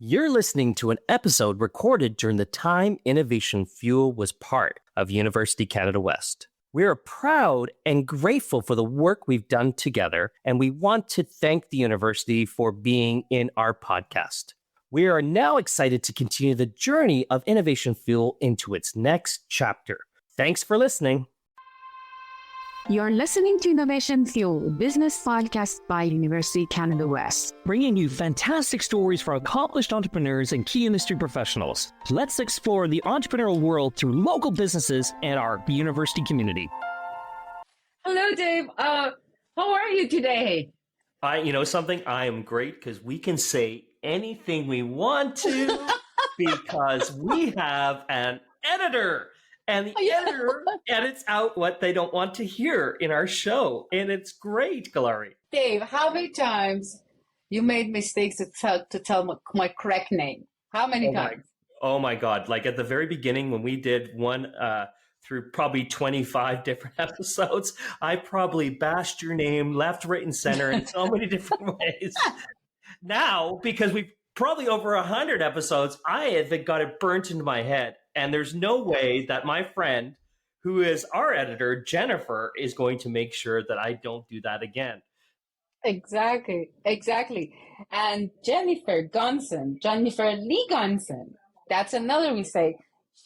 You're listening to an episode recorded during the time Innovation Fuel was part of University Canada West. We are proud and grateful for the work we've done together, and we want to thank the university for being in our podcast. We are now excited to continue the journey of Innovation Fuel into its next chapter. Thanks for listening. You're listening to Innovation Fuel, business podcast by University Canada West, bringing you fantastic stories for accomplished entrepreneurs and key industry professionals. Let's explore the entrepreneurial world through local businesses and our university community. Hello, Dave. How are you today? I am great because we can say anything we want to because we have an editor. And the editor edits out what they don't want to hear in our show. And it's great, Gelareh. Dave, how many times you made mistakes to tell my correct name? How many times? Oh my God. Like at the very beginning when we did one through probably 25 different episodes, I probably bashed your name left, right, and center in so many different ways. Now, because we've probably over 100 episodes, I have got it burnt into my head. And there's no way that my friend, who is our editor, Jennifer, is going to make sure that I don't do that again. Exactly. And Jennifer Lee Gunson, that's another mistake.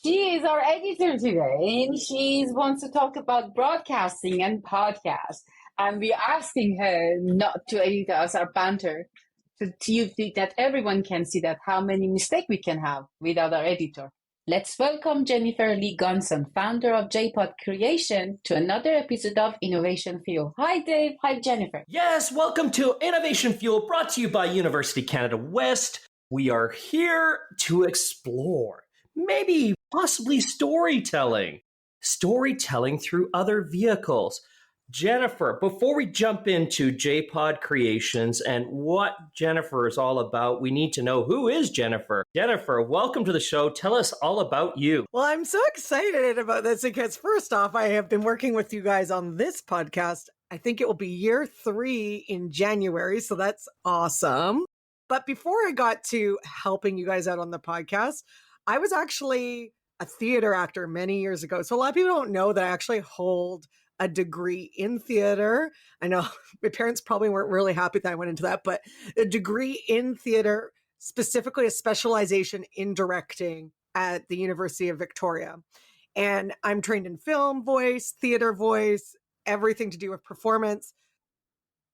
She is our editor today, and she wants to talk about broadcasting and podcasts. And we're asking her not to edit us, our banter, so that everyone can see that how many mistakes we can have without our editor. Let's welcome Jennifer Lee Gunson, founder of JPOD, to another episode of Innovation Fuel. Hi, Dave. Hi, Jennifer. Yes, welcome to Innovation Fuel, brought to you by University Canada West. We are here to explore, maybe possibly storytelling through other vehicles. Jennifer, before we jump into J PodCreations and what Jennifer is all about, we need to know, who is Jennifer? Jennifer, welcome to the show. Tell us all about you. Well, I'm so excited about this because first off, I have been working with you guys on this podcast. I think it will be year 3 in January, so that's awesome. But before I got to helping you guys out on the podcast, I was actually a theater actor many years ago. So a lot of people don't know that I actually hold a degree in theater. I know my parents probably weren't really happy that I went into that, but a degree in theater, specifically a specialization in directing at the University of Victoria. And I'm trained in film voice, theater voice, everything to do with performance.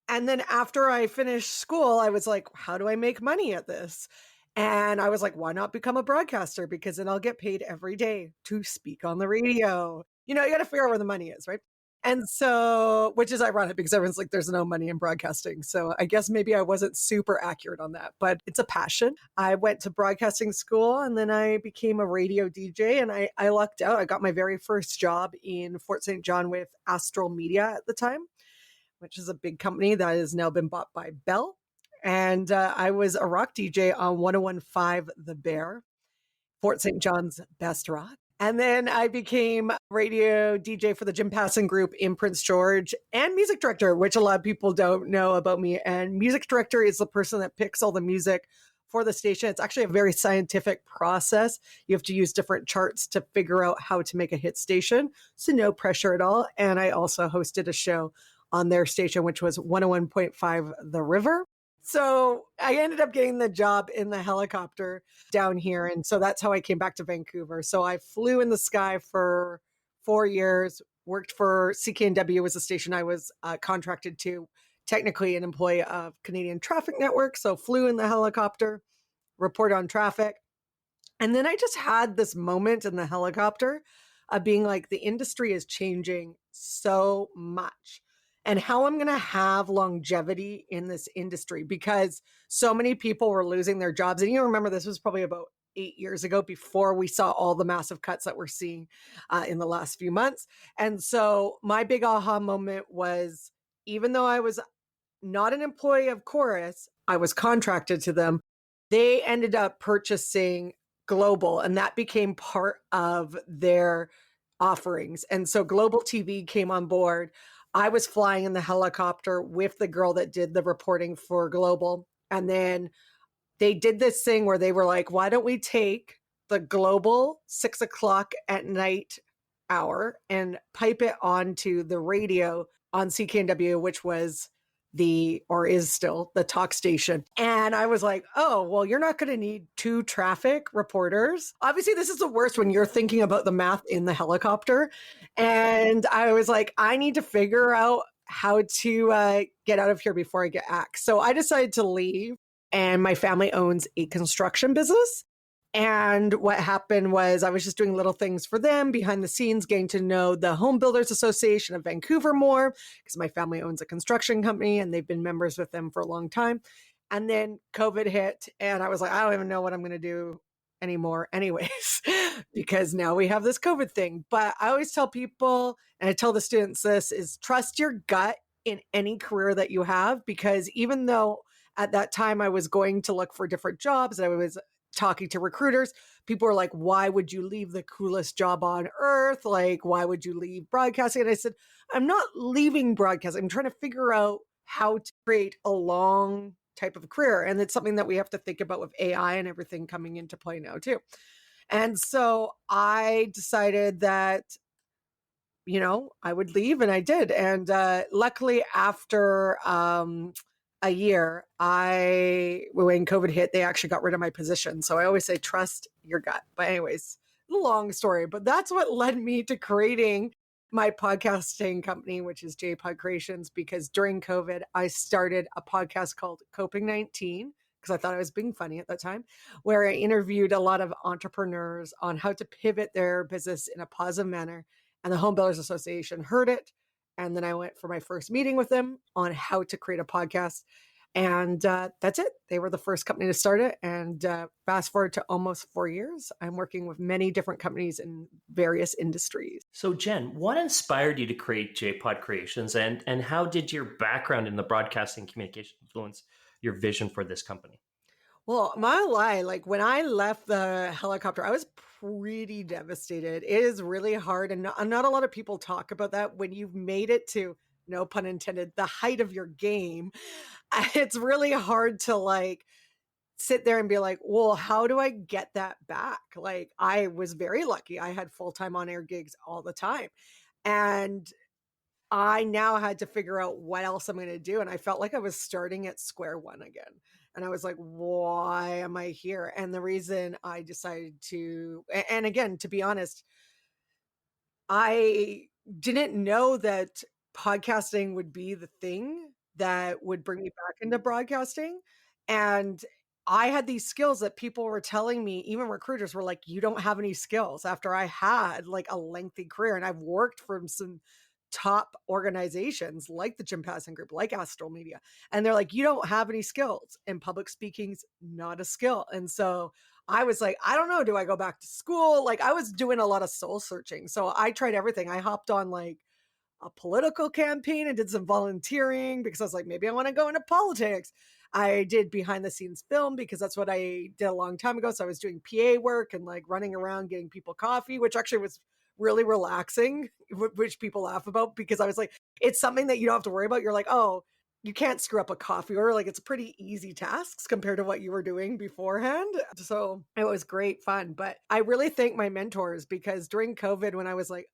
And then after I finished school, I was like, how do I make money at this? And I was like, why not become a broadcaster? Because then I'll get paid every day to speak on the radio. You got to figure out where the money is, right? And so, which is ironic because everyone's like, there's no money in broadcasting. So I guess maybe I wasn't super accurate on that, but it's a passion. I went to broadcasting school and then I became a radio DJ and I lucked out. I got my very first job in Fort St. John with Astral Media at the time, which is a big company that has now been bought by Bell. And I was a rock DJ on 101.5 The Bear, Fort St. John's best rock. And then I became radio DJ for the Jim Passon Group in Prince George and music director, which a lot of people don't know about me. And music director is the person that picks all the music for the station. It's actually a very scientific process. You have to use different charts to figure out how to make a hit station. So no pressure at all. And I also hosted a show on their station, which was 101.5 The River. So I ended up getting the job in the helicopter down here. And so that's how I came back to Vancouver. So I flew in the sky for 4 years, worked for CKNW, was a station I was contracted to, technically an employee of Canadian Traffic Network. So flew in the helicopter, report on traffic. And then I just had this moment in the helicopter of being like, the industry is changing so much. And how I'm going to have longevity in this industry because so many people were losing their jobs. And you remember this was probably about 8 years ago before we saw all the massive cuts that we're seeing in the last few months. And so my big aha moment was, even though I was not an employee of Chorus, I was contracted to them. They ended up purchasing Global, and that became part of their offerings. And so Global TV came on board. I was flying in the helicopter with the girl that did the reporting for Global. And then they did this thing where they were like, why don't we take the global 6 o'clock at night hour and pipe it onto the radio on CKNW, which was or is still the talk station. And I was like, oh, well, you're not going to need 2 traffic reporters. Obviously, this is the worst when you're thinking about the math in the helicopter. And I was like, I need to figure out how to get out of here before I get axed. So I decided to leave, and my family owns a construction business. And what happened was I was just doing little things for them behind the scenes, getting to know the Home Builders Association of Vancouver more, because my family owns a construction company and they've been members with them for a long time. And then COVID hit, and I was like, I don't even know what I'm going to do anymore anyways, because now we have this COVID thing. But I always tell people, and I tell the students this, is trust your gut in any career that you have, because even though at that time I was going to look for different jobs, I was talking to recruiters, people were like, why would you leave the coolest job on earth? Like, why would you leave broadcasting? And I said, I'm not leaving broadcasting. I'm trying to figure out how to create a long type of career. And it's something that we have to think about with AI and everything coming into play now too. And so I decided that, I would leave, and I did. And luckily after a year, when COVID hit, they actually got rid of my position. So I always say, trust your gut. But anyways, long story, but that's what led me to creating my podcasting company, which is J PodCreations, because during COVID, I started a podcast called Coping 19, because I thought I was being funny at that time, where I interviewed a lot of entrepreneurs on how to pivot their business in a positive manner. And the Home Builders Association heard it. And then I went for my first meeting with them on how to create a podcast. And that's it. They were the first company to start it. And fast forward to almost 4 years, I'm working with many different companies in various industries. So Jen, what inspired you to create J PodCreations, and how did your background in the broadcasting communication influence your vision for this company? Well, my lie, like when I left the helicopter, I was pretty devastated. It is really hard. And not a lot of people talk about that when you've made it to, no pun intended, the height of your game. It's really hard to like sit there and be like, well, how do I get that back? Like I was very lucky. I had full-time on-air gigs all the time. And I now had to figure out what else I'm going to do. And I felt like I was starting at square one again. And I was like, why am I here? And the reason I decided and again, to be honest, I didn't know that podcasting would be the thing that would bring me back into broadcasting. And I had these skills that people were telling me, even recruiters were like, you don't have any skills, after I had like a lengthy career. And I've worked for some top organizations like the Jim Passing Group, like Astral Media. And they're like, you don't have any skills, and public speaking's not a skill. And so I was like, I don't know, do I go back to school? Like I was doing a lot of soul searching. So I tried everything. I hopped on like a political campaign and did some volunteering because I was like, maybe I want to go into politics. I did behind the scenes film because that's what I did a long time ago. So I was doing PA work and like running around getting people coffee, which actually was really relaxing, which people laugh about, because I was like, it's something that you don't have to worry about. You're like, oh, you can't screw up a coffee order. Like it's pretty easy tasks compared to what you were doing beforehand. So it was great fun. But I really thank my mentors, because during COVID, when I was like,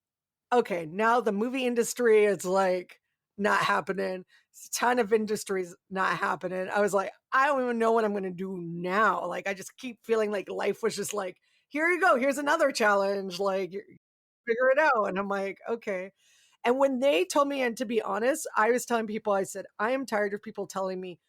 okay, now the movie industry is like not happening. A ton of industries not happening. I was like, I don't even know what I'm going to do now. Like, I just keep feeling like life was just like, here you go. Here's another challenge. Like, figure it out. And I'm like, okay. And when they told me, and to be honest, I was telling people, I said, I am tired of people telling me,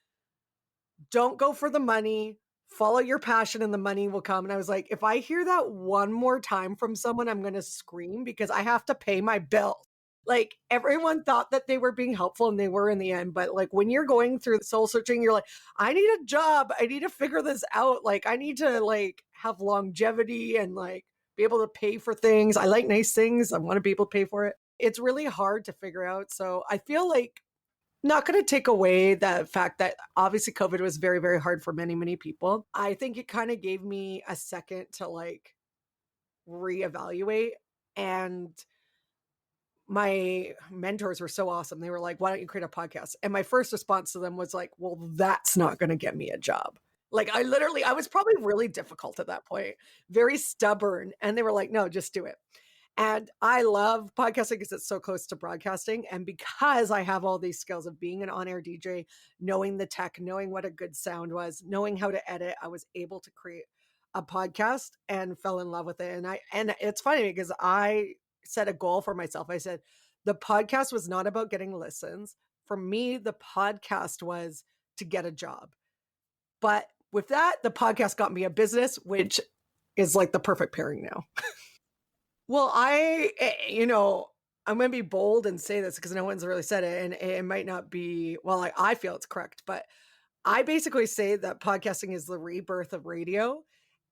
don't go for the money, follow your passion and the money will come. And I was like, if I hear that one more time from someone, I'm going to scream, because I have to pay my bills. Like everyone thought that they were being helpful, and they were in the end. But like when you're going through soul searching, you're like, I need a job. I need to figure this out. Like I need to like have longevity and like be able to pay for things. I like nice things. I want to be able to pay for it. It's really hard to figure out. So I feel like, not going to take away the fact that obviously COVID was very, very hard for many, many people. I think it kind of gave me a second to like reevaluate. And my mentors were so awesome. They were like, why don't you create a podcast? And my first response to them was like, well, that's not going to get me a job. Like I was probably really difficult at that point, very stubborn. And they were like, no, just do it. And I love podcasting because it's so close to broadcasting. And because I have all these skills of being an on-air DJ, knowing the tech, knowing what a good sound was, knowing how to edit, I was able to create a podcast and fell in love with it. And it's funny because I set a goal for myself. I said the podcast was not about getting listens. For me, the podcast was to get a job. But with that, the podcast got me a business, which is like the perfect pairing now. Well, I'm going to be bold and say this because no one's really said it, and it might not be, well, I feel it's correct, but I basically say that podcasting is the rebirth of radio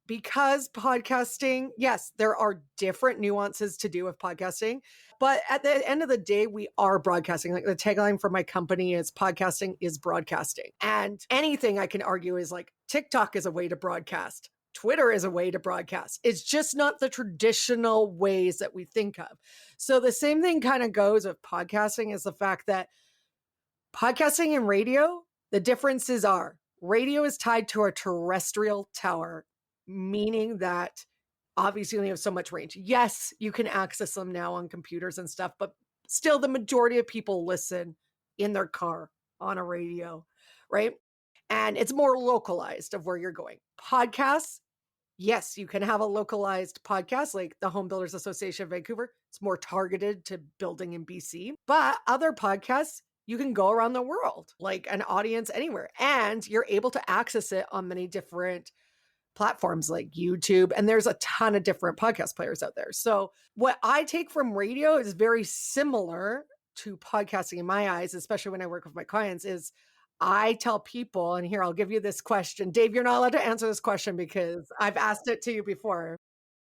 because podcasting, yes, there are different nuances to do with podcasting, but at the end of the day, we are broadcasting. Like the tagline for my company is podcasting is broadcasting. And anything I can argue is like TikTok is a way to broadcast. Twitter is a way to broadcast. It's just not the traditional ways that we think of. So the same thing kind of goes with podcasting is the fact that podcasting and radio, the differences are radio is tied to a terrestrial tower, meaning that obviously you only have so much range. Yes, you can access them now on computers and stuff, but still the majority of people listen in their car on a radio, right? And it's more localized of where you're going. Podcasts, yes, you can have a localized podcast like the Home Builders Association of Vancouver. It's more targeted to building in BC. But other podcasts, you can go around the world, like an audience anywhere. And you're able to access it on many different platforms like YouTube. And there's a ton of different podcast players out there. So what I take from radio is very similar to podcasting in my eyes, especially when I work with my clients, is I tell people, and here I'll give you this question. Dave, you're not allowed to answer this question because I've asked it to you before,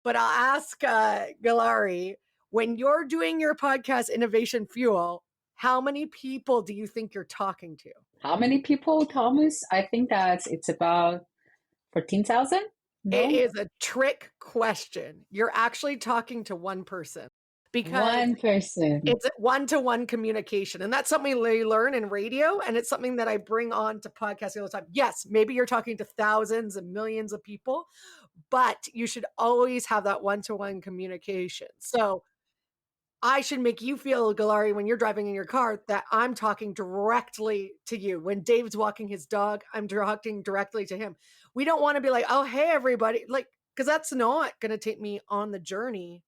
but I'll ask Gelareh, when you're doing your podcast Innovation Fuel, how many people do you think you're talking to? How many people, Thomas? I think it's about 14,000. No? It is a trick question. You're actually talking to one person. Because one person. It's one-to-one communication. And that's something we learn in radio. And it's something that I bring on to podcasting all the time. Yes, maybe you're talking to thousands and millions of people, but you should always have that one-to-one communication. So I should make you feel, Gelareh, when you're driving in your car, that I'm talking directly to you. When Dave's walking his dog, I'm talking directly to him. We don't want to be like, oh, hey, everybody. Like, because that's not going to take me on the journey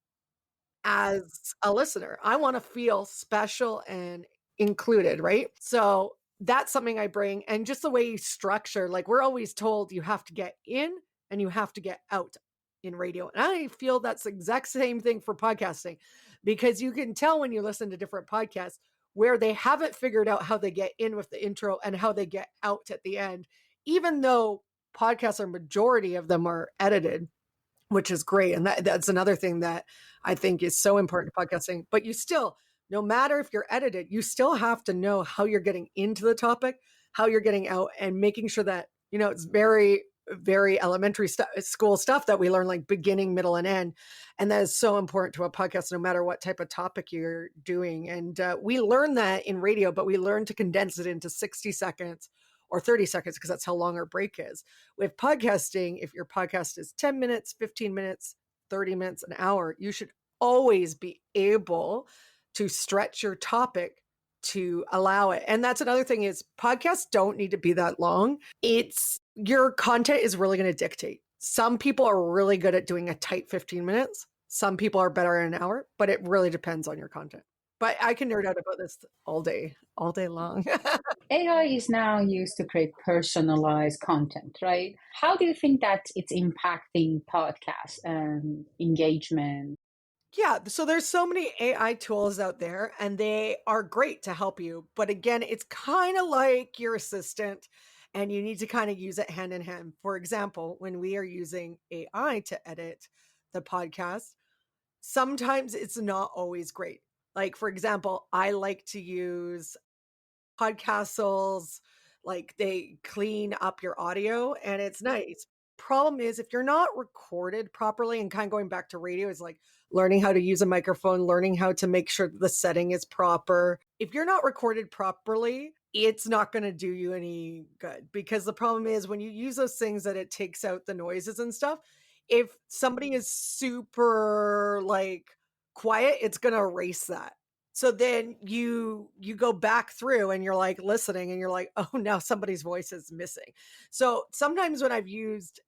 as a listener. I want to feel special and included, right? So that's something I bring. And just the way you structure, like we're always told you have to get in and you have to get out in radio. And I feel that's the exact same thing for podcasting, because you can tell when you listen to different podcasts where they haven't figured out how they get in with the intro and how they get out at the end, even though podcasts are majority of them are edited, which is great. And that's another thing that I think is so important to podcasting. But you still, no matter if you're edited, you still have to know how you're getting into the topic, how you're getting out, and making sure that, it's very, very elementary school stuff that we learn, like beginning, middle, and end. And that is so important to a podcast, no matter what type of topic you're doing. And we learn that in radio, but we learn to condense it into 60 seconds or 30 seconds because that's how long our break is. With podcasting, if your podcast is 10 minutes, 15 minutes, 30 minutes, an hour, you should always be able to stretch your topic to allow it. And that's another thing is podcasts don't need to be that long. It's your content is really going to dictate. Some people are really good at doing a tight 15 minutes. Some people are better in an hour, but it really depends on your content. But I can nerd out about this all day long. AI is now used to create personalized content, right? How do you think that it's impacting podcasts and engagement? Yeah, so there's so many AI tools out there and they are great to help you. But again, it's kind of like your assistant and you need to kind of use it hand in hand. For example, when we are using AI to edit the podcast, sometimes it's not always great. Like, for example, I like to use Podcastles, like they clean up your audio and it's nice. Problem is, if you're not recorded properly, and kind of going back to radio is like learning how to use a microphone, learning how to make sure the setting is proper. If you're not recorded properly, it's not going to do you any good, because the problem is when you use those things that it takes out the noises and stuff. If somebody is super like quiet, it's going to erase that. So then you go back through and you're like listening and you're like, oh, now somebody's voice is missing. So sometimes when I've used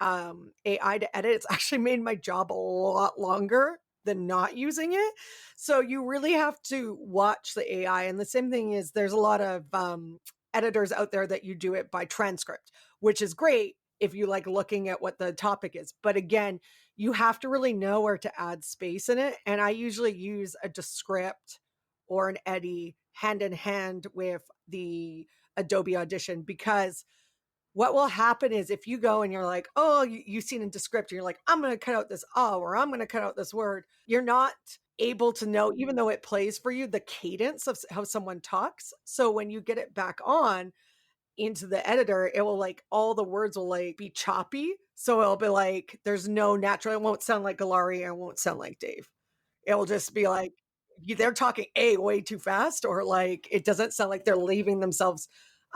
AI to edit, it's actually made my job a lot longer than not using it. So you really have to watch the AI. And the same thing is there's a lot of editors out there that you do it by transcript, which is great if you like looking at what the topic is. But again, you have to really know where to add space in it. And I usually use a Descript or an Eddy hand in hand with the Adobe Audition, because what will happen is if you go and you're like, oh, you've seen in Descript, and you're like, I'm going to cut out this oh, or I'm going to cut out this word. You're not able to know, even though it plays for you, the cadence of how someone talks. So when you get it back on into the editor, it will like, all the words will like be choppy. So it'll be like, there's no natural, it won't sound like Gelareh, and it won't sound like Dave. It will just be like, they're talking way too fast, or like, it doesn't sound like they're leaving themselves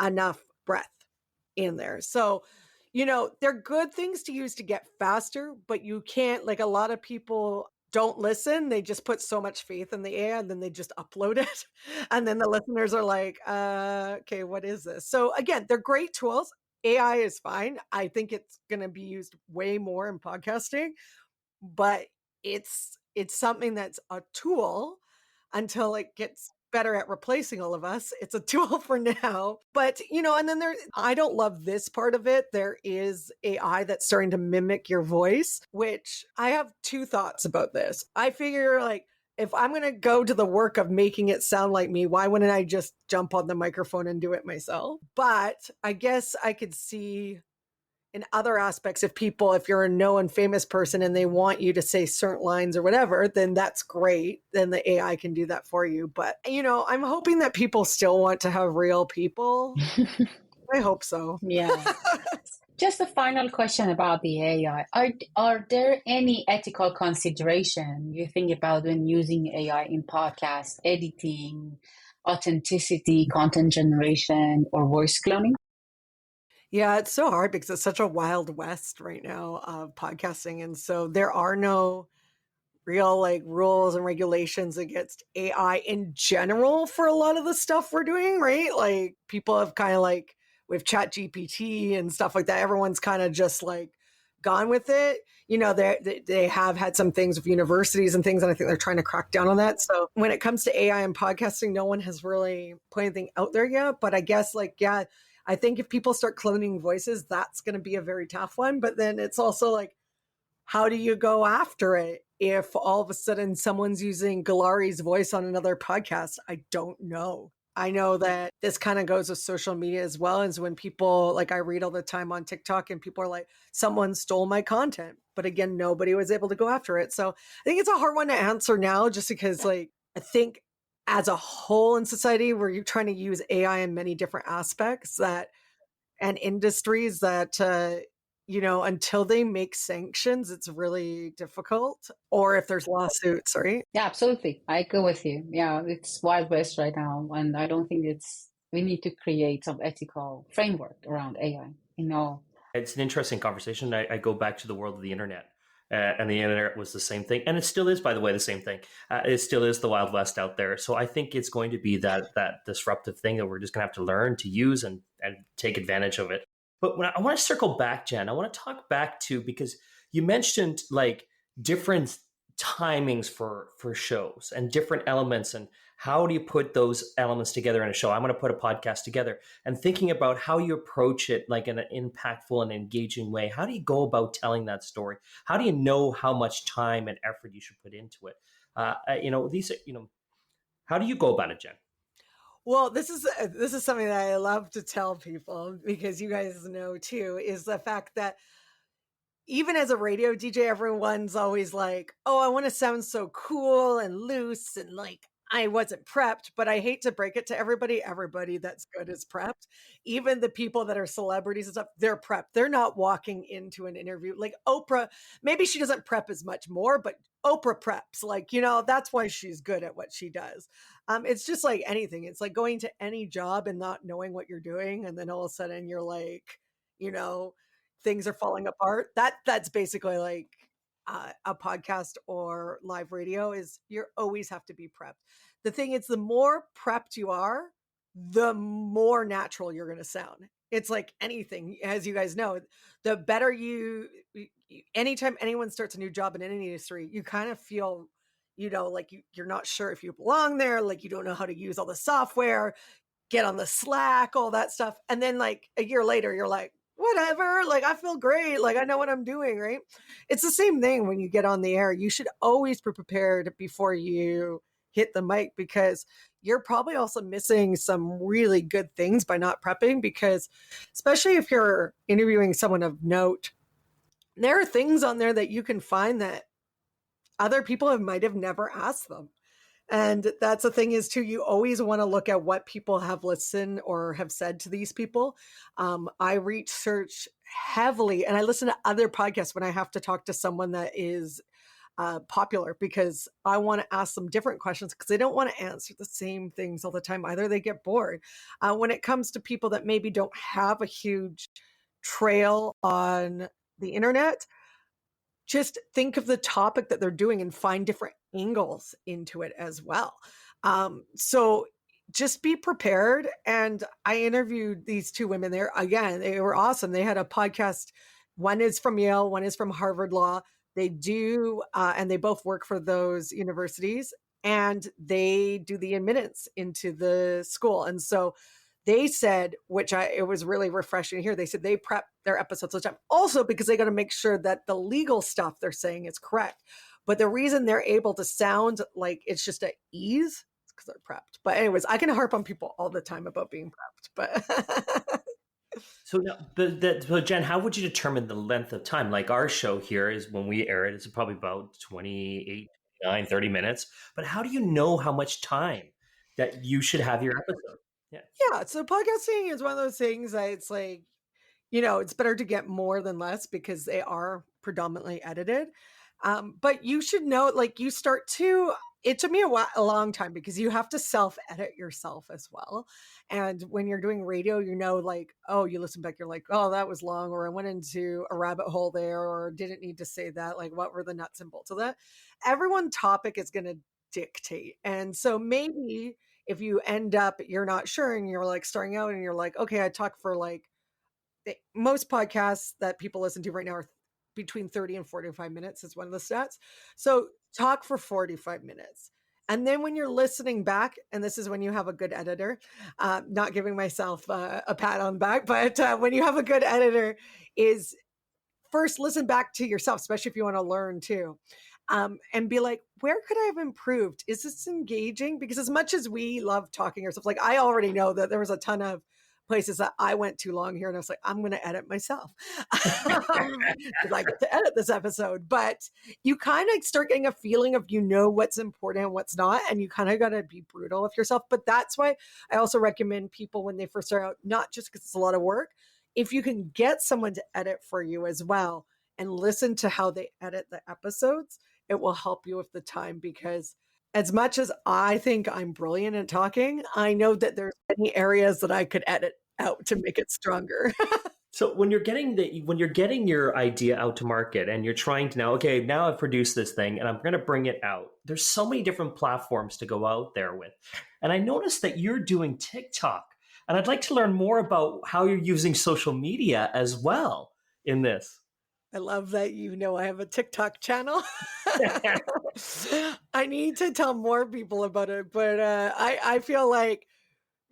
enough breath in there. So, they're good things to use to get faster, but you can't, like, a lot of people don't listen. They just put so much faith in the AI and then they just upload it. And then the listeners are like, okay, what is this? So again, they're great tools. AI is fine. I think it's going to be used way more in podcasting, but it's something that's a tool until it gets better at replacing all of us. It's a tool for now. But, and then I don't love this part of it. There is AI that's starting to mimic your voice, which I have two thoughts about this. I figure like, if I'm going to go to the work of making it sound like me, why wouldn't I just jump on the microphone and do it myself? But I guess I could see in other aspects, if you're a known famous person and they want you to say certain lines or whatever, then that's great. Then the AI can do that for you. But, I'm hoping that people still want to have real people. I hope so. Yeah. Just a final question about the AI. Are there any ethical consideration you think about when using AI in podcast editing, authenticity, content generation, or voice cloning? Yeah, it's so hard because it's such a wild west right now of podcasting. And so there are no real like rules and regulations against AI in general for a lot of the stuff we're doing, right? Like people have kind of like with Chat GPT and stuff like that, everyone's kind of just like gone with it. They have had some things with universities and things, and I think they're trying to crack down on that. So when it comes to AI and podcasting, no one has really put anything out there yet. But I guess I think if people start cloning voices, that's going to be a very tough one. But then it's also like, how do you go after it if all of a sudden someone's using Gelareh's voice on another podcast? I don't know. I know that this kind of goes with social media as well. As when people, like I read all the time on TikTok and people are like, someone stole my content. But again, nobody was able to go after it. So I think it's a hard one to answer now, just because like, I think as a whole in society, where you're trying to use AI in many different aspects and industries that, until they make sanctions, it's really difficult. Or if there's lawsuits, right? Yeah, absolutely. I go with you. Yeah, it's Wild West right now. And I don't think we need to create some ethical framework around AI. It's an interesting conversation. I go back to the world of the internet. And the internet was the same thing. And it still is, by the way, the same thing. It still is the Wild West out there. So I think it's going to be that disruptive thing that we're just going to have to learn to use and take advantage of it. But I want to circle back, Jen. I want to talk back to, because you mentioned like different timings for shows and different elements, and how do you put those elements together in a show? I'm going to put a podcast together, and thinking about how you approach it like in an impactful and engaging way. How do you go about telling that story? How do you know how much time and effort you should put into it? How do you go about it, Jen? Well, this is something that I love to tell people, because you guys know too, is the fact that even as a radio DJ, everyone's always like, oh, I want to sound so cool and loose, and like, I wasn't prepped, but I hate to break it to everybody. Everybody that's good is prepped. Even the people that are celebrities and stuff, they're prepped. They're not walking into an interview like Oprah. Maybe she doesn't prep as much more, but Oprah preps. Like, that's why she's good at what she does. It's just like anything. It's like going to any job and not knowing what you're doing. And then all of a sudden you're like, you know, things are falling apart. That's basically like a podcast or live radio is you always have to be prepped. The thing is, the more prepped you are, the more natural you're going to sound. It's like anything, as you guys know, the better anytime anyone starts a new job in any industry, you kind of feel, like you're not sure if you belong there, like you don't know how to use all the software, get on the Slack, all that stuff. And then like a year later, you're like, whatever, like I feel great, like I know what I'm doing, right? It's the same thing when you get on the air. You should always be prepared before you hit the mic, because you're probably also missing some really good things by not prepping, because especially if you're interviewing someone of note, there are things on there that you can find that other people might have never asked them. And that's the thing is too, you always want to look at what people have listened or have said to these people. I research heavily and I listen to other podcasts when I have to talk to someone that is popular, because I want to ask them different questions, because they don't want to answer the same things all the time. Either they get bored. When it comes to people that maybe don't have a huge trail on the internet, just think of the topic that they're doing and find different angles into it as well. So just be prepared. And I interviewed these two women there. Again, they were awesome. They had a podcast. One is from Yale, one is from Harvard Law. They do, and they both work for those universities, and they do the admittance into the school. And so they said, it was really refreshing to hear. They said they prep their episodes all the time, also because they got to make sure that the legal stuff they're saying is correct. But the reason they're able to sound like it's just at ease is because they're prepped. But anyways, I can harp on people all the time about being prepped. But So, now, but Jen, how would you determine the length of time? Like our show here is when we air it, it's probably about 28, 29, 30 minutes. But how do you know how much time that you should have your episode? Yeah. So podcasting is one of those things that it's like, it's better to get more than less, because they are predominantly edited. But you should know, like it took me a long time, because you have to self-edit yourself as well. And when you're doing radio, like, oh, you listen back, you're like, oh, that was long, or I went into a rabbit hole there, or didn't need to say that. Like, what were the nuts and bolts of that? Everyone's topic is going to dictate. And so maybe if you end up, you're not sure, and you're like starting out and you're like, okay, I talk for like, most podcasts that people listen to right now are between 30 and 45 minutes is one of the stats. So talk for 45 minutes. And then when you're listening back, and this is when you have a good editor, not giving myself a pat on the back, but when you have a good editor, is first listen back to yourself, especially if you want to learn too. And be like, where could I have improved? Is this engaging? Because as much as we love talking ourselves, like I already know that there was a ton of places that I went too long here, and I was like, I'm going to edit myself. Because I get to edit this episode. But you kind of start getting a feeling of, what's important and what's not. And you kind of got to be brutal with yourself. But that's why I also recommend people when they first start out, not just because it's a lot of work, if you can get someone to edit for you as well and listen to how they edit the episodes, it will help you with the time. Because as much as I think I'm brilliant at talking, I know that there's many areas that I could edit out to make it stronger. So when you're getting your idea out to market, and you're trying to now I've produced this thing and I'm going to bring it out. There's so many different platforms to go out there with. And I noticed that you're doing TikTok, and I'd like to learn more about how you're using social media as well in this. I love that I have a TikTok channel. I need to tell more people about it, but I feel like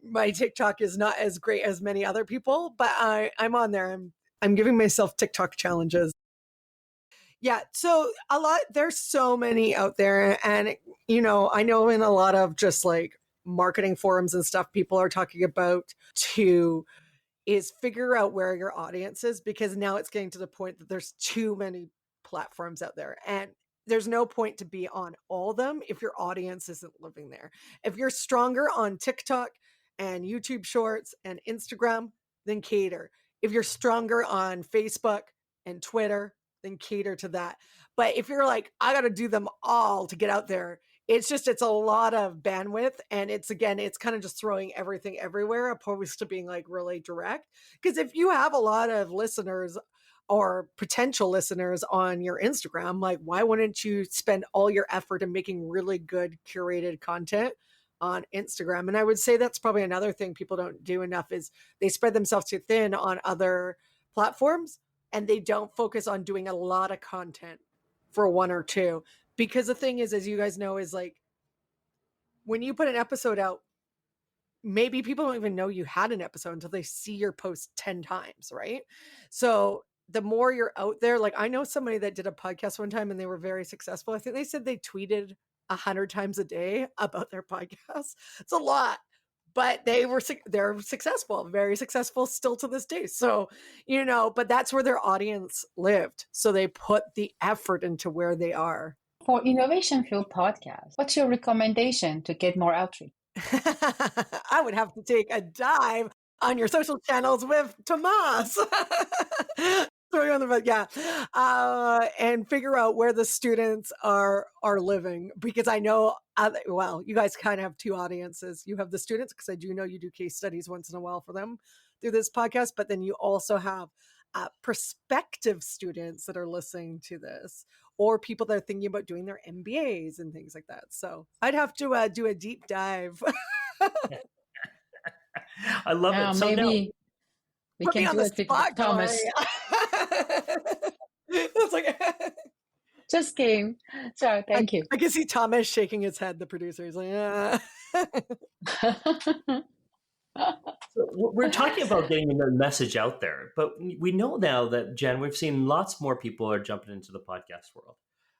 my TikTok is not as great as many other people, but I'm on there. I'm giving myself TikTok challenges. Yeah, so there's so many out there, and I know in a lot of just like marketing forums and stuff, people are talking about is figure out where your audience is, because now it's getting to the point that there's too many platforms out there. And there's no point to be on all of them if your audience isn't living there. If you're stronger on TikTok and YouTube Shorts and Instagram, then cater. If you're stronger on Facebook and Twitter, then cater to that. But if you're like, I got to do them all to get out there, it's a lot of bandwidth. And it's kind of just throwing everything everywhere opposed to being like really direct. Because if you have a lot of listeners or potential listeners on your Instagram, like, why wouldn't you spend all your effort in making really good curated content on Instagram? And I would say that's probably another thing people don't do enough is they spread themselves too thin on other platforms and they don't focus on doing a lot of content for one or two. Because the thing is, as you guys know, is like when you put an episode out, maybe people don't even know you had an episode until they see your post 10 times, right? So the more you're out there, like I know somebody that did a podcast one time and they were very successful. I think they said they tweeted 100 times a day about their podcast. It's a lot, but they're successful, very successful still to this day. So, but that's where their audience lived. So they put the effort into where they are. For Innovation Fuel podcast, what's your recommendation to get more outreach? I would have to take a dive on your social channels with Tomas. Sorry on the bed, yeah, and figure out where the students are living, because I know, you guys kind of have two audiences. You have the students, because I do know you do case studies once in a while for them through this podcast, but then you also have prospective students that are listening to this, or people that are thinking about doing their MBAs and things like that. So I'd have to do a deep dive. I love it. So maybe we put me can on do the it with spot, Thomas. It's like, Just kidding. So thank you. I can see Thomas shaking his head. The producer is like, yeah. So we're talking about getting the message out there, but we know now that, Jen, we've seen lots more people are jumping into the podcast world.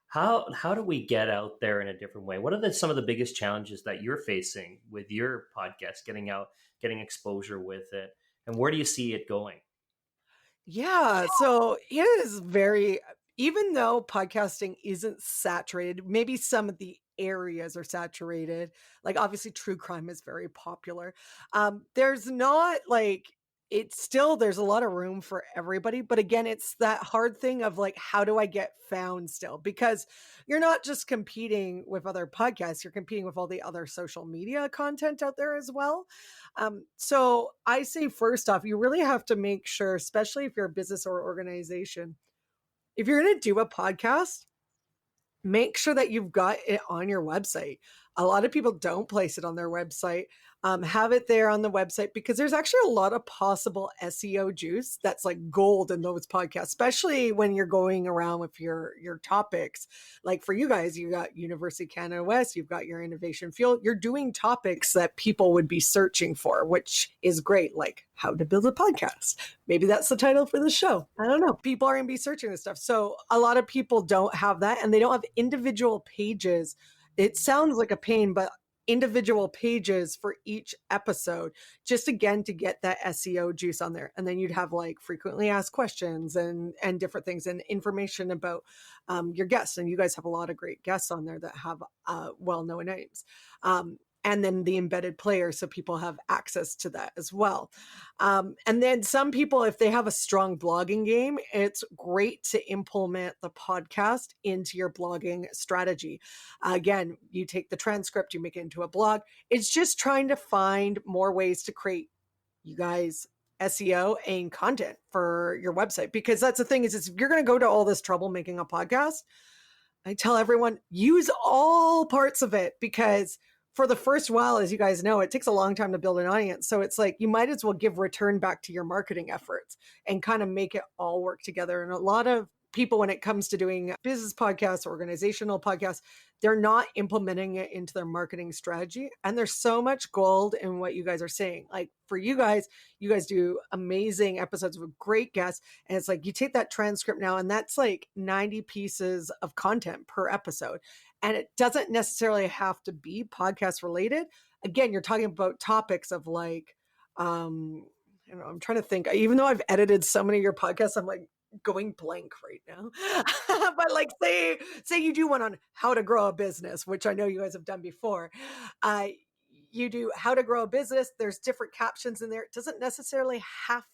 How do we get out there in a different way? What are some of the biggest challenges that you're facing with your podcast, getting out, getting exposure with it, and where do you see it going? Yeah, so it is even though podcasting isn't saturated, maybe some of the areas are saturated. Like obviously true crime is very popular. There's not like, there's a lot of room for everybody. But again, it's that hard thing of like, how do I get found still? Because you're not just competing with other podcasts, you're competing with all the other social media content out there as well. So I say, first off, you really have to make sure, especially if you're a business or organization, if you're going to do a podcast, make sure that you've got it on your website. A lot of people don't place it on their website. Have it there on the website, because there's actually a lot of possible SEO juice that's like gold in those podcasts, especially when you're going around with your topics. Like for you guys, you got University of Canada West, you've got your Innovation Fuel. You're doing topics that people would be searching for, which is great. Like how to build a podcast. Maybe that's the title for the show. I don't know. People are going to be searching this stuff. So a lot of people don't have that, and they don't have individual pages. It sounds like a pain, but individual pages for each episode, just again to get that SEO juice on there. And then you'd have like frequently asked questions and different things and information about your guests. And you guys have a lot of great guests on there that have well-known names. And then the embedded player, so people have access to that as well. And then some people, if they have a strong blogging game, it's great to implement the podcast into your blogging strategy. Again, you take the transcript, you make it into a blog. It's just trying to find more ways to create, you guys, SEO and content for your website. Because that's the thing is if you're going to go to all this trouble making a podcast, I tell everyone, use all parts of it, because for the first while, as you guys know, it takes a long time to build an audience. So it's like, you might as well give return back to your marketing efforts and kind of make it all work together. And a lot of people, when it comes to doing business podcasts, organizational podcasts, they're not implementing it into their marketing strategy. And there's so much gold in what you guys are saying. Like for you guys do amazing episodes with great guests. And it's like, you take that transcript now, and that's like 90 pieces of content per episode. And it doesn't necessarily have to be podcast related. Again, you're talking about topics of like, I'm trying to think, even though I've edited so many of your podcasts, I'm like, going blank right now. But like say you do one on how to grow a business, which I know you guys have done before. Uh, you do how to grow a business. There's different captions in there. It doesn't necessarily have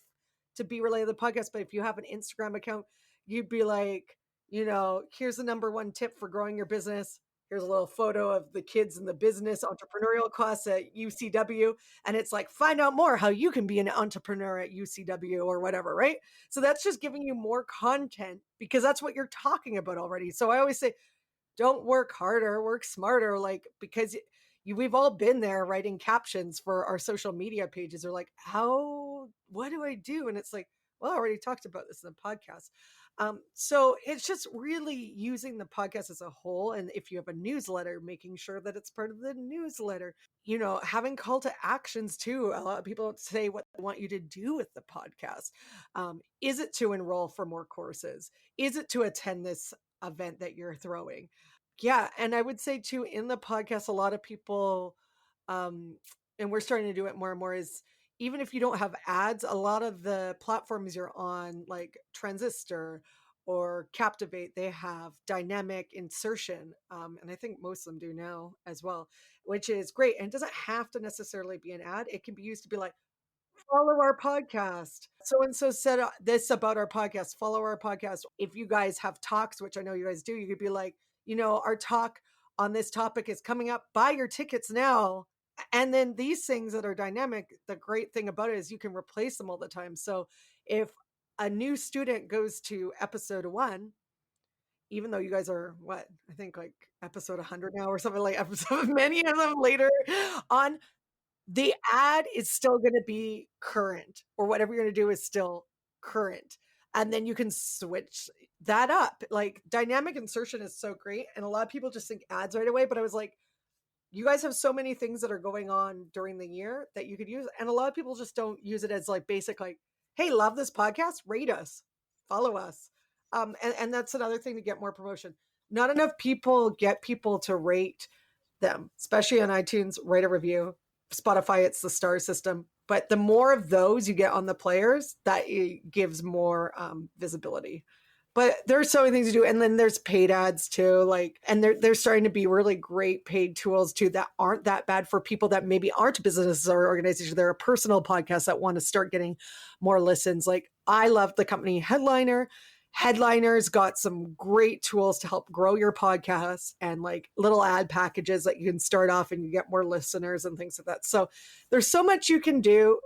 to be related to the podcast, but if you have an Instagram account, you'd be like, here's the number one tip for growing your business. Here's a little photo of the kids in the business entrepreneurial class at UCW. And it's like, find out more how you can be an entrepreneur at UCW or whatever, right? So that's just giving you more content because that's what you're talking about already. So I always say, don't work harder, work smarter. Like, because we've all been there writing captions for our social media pages. They're like, what do I do? And it's like, well, I already talked about this in the podcast. So it's just really using the podcast as a whole. And if you have a newsletter, making sure that it's part of the newsletter, having call to actions too. A lot of people don't say what they want you to do with the podcast. Is it to enroll for more courses? Is it to attend this event that you're throwing? Yeah. And I would say too, in the podcast, a lot of people, and we're starting to do it more and more, is even if you don't have ads, a lot of the platforms you're on, like Transistor or Captivate, they have dynamic insertion. And I think most of them do now as well, which is great. And it doesn't have to necessarily be an ad. It can be used to be like, follow our podcast. So and so said this about our podcast. Follow our podcast. If you guys have talks, which I know you guys do, you could be like, our talk on this topic is coming up. Buy your tickets now. And then these things that are dynamic, the great thing about it is you can replace them all the time. So if a new student goes to episode 1, even though you guys are I think like episode 100 now or something, like episode many of them later on, the ad is still going to be current, or whatever you're going to do is still current. And then you can switch that up. Like dynamic insertion is so great. And a lot of people just think ads right away. But I was like, you guys have so many things that are going on during the year that you could use. And a lot of people just don't use it as like basic, like, hey, love this podcast, rate us, follow us. And that's another thing to get more promotion. Not enough people get people to rate them, especially on iTunes, write a review. Spotify, it's the star system. But the more of those you get on the players, that it gives more visibility. But there's so many things to do. And then there's paid ads too. And they're starting to be really great paid tools too that aren't that bad for people that maybe aren't businesses or organizations. They're a personal podcast that want to start getting more listens. Like I love the company Headliner. Headliner's got some great tools to help grow your podcast and like little ad packages that you can start off and you get more listeners and things like that. So there's so much you can do.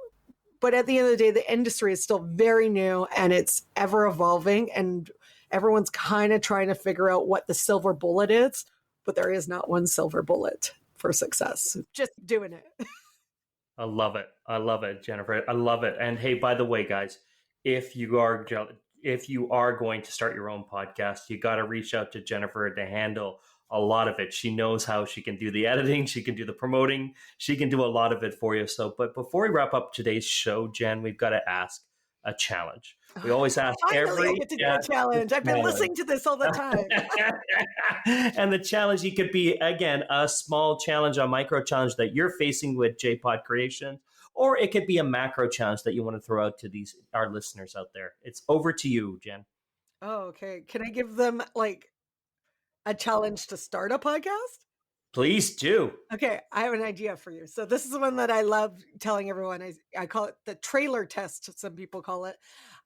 But at the end of the day, the industry is still very new and it's ever evolving. And everyone's kind of trying to figure out what the silver bullet is. But there is not one silver bullet for success. Just doing it. I love it. I love it, Jennifer. I love it. And hey, by the way, guys, if you are going to start your own podcast, you got to reach out to Jennifer to handle a lot of it. She knows how. She can do the editing. She can do the promoting. She can do a lot of it for you. So, but before we wrap up today's show, Jen, we've got to ask a challenge. We always ask every get to do a challenge. I've been listening to this all the time. And the challenge, you could be, again, a small challenge, a micro challenge that you're facing with J PodCreations, or it could be a macro challenge that you want to throw out to our listeners out there. It's over to you, Jen. Oh, okay. Can I give them like a challenge to start a podcast? Please do. Okay, I have an idea for you. So this is the one that I love telling everyone. I call it the trailer test, some people call it,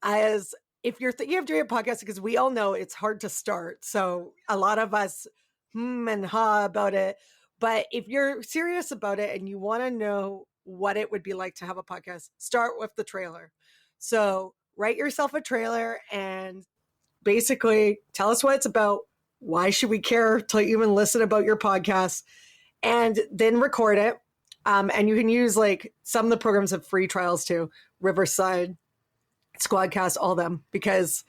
as if you're thinking of doing a podcast, because we all know it's hard to start. So a lot of us and ha about it. But if you're serious about it and you want to know what it would be like to have a podcast, start with the trailer. So write yourself a trailer and basically tell us what it's about. Why should we care to even listen about your podcast? And then record it. And you can use like some of the programs have free trials too. Riverside, Squadcast, all them, because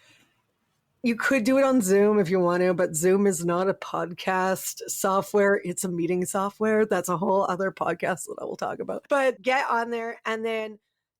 you could do it on Zoom if you want to, but Zoom is not a podcast software. It's a meeting software. That's a whole other podcast that I will talk about. But get on there. And then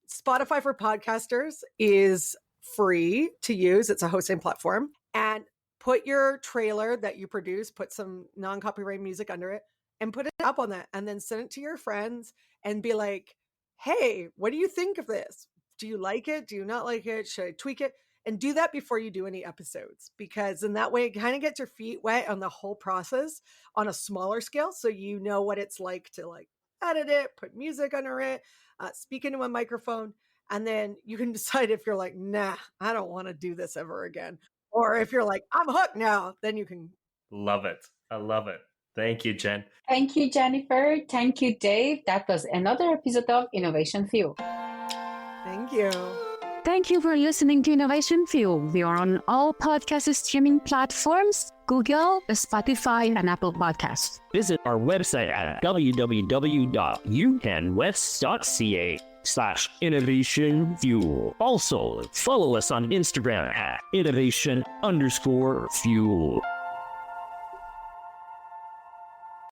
Spotify for Podcasters is free to use. It's a hosting platform. And put your trailer that you produce, put some non-copyright music under it, and put it up on that. And then send it to your friends and be like, hey, what do you think of this? Do you like it? Do you not like it? Should I tweak it? And do that before you do any episodes, because in that way it kind of gets your feet wet on the whole process on a smaller scale. So you know what it's like to like edit it, put music under it, speak into a microphone. And then you can decide if you're like, nah, I don't want to do this ever again. Or if you're like, I'm hooked now, then you can. Love it. I love it. Thank you, Jen. Thank you, Jennifer. Thank you, Dave. That was another episode of Innovation Fuel. Thank you. Thank you for listening to Innovation Fuel. We are on all podcast streaming platforms, Google, Spotify, and Apple Podcasts. Visit our website at www.upenwest.ca/Innovation Fuel. Also, follow us on Instagram at innovation_fuel.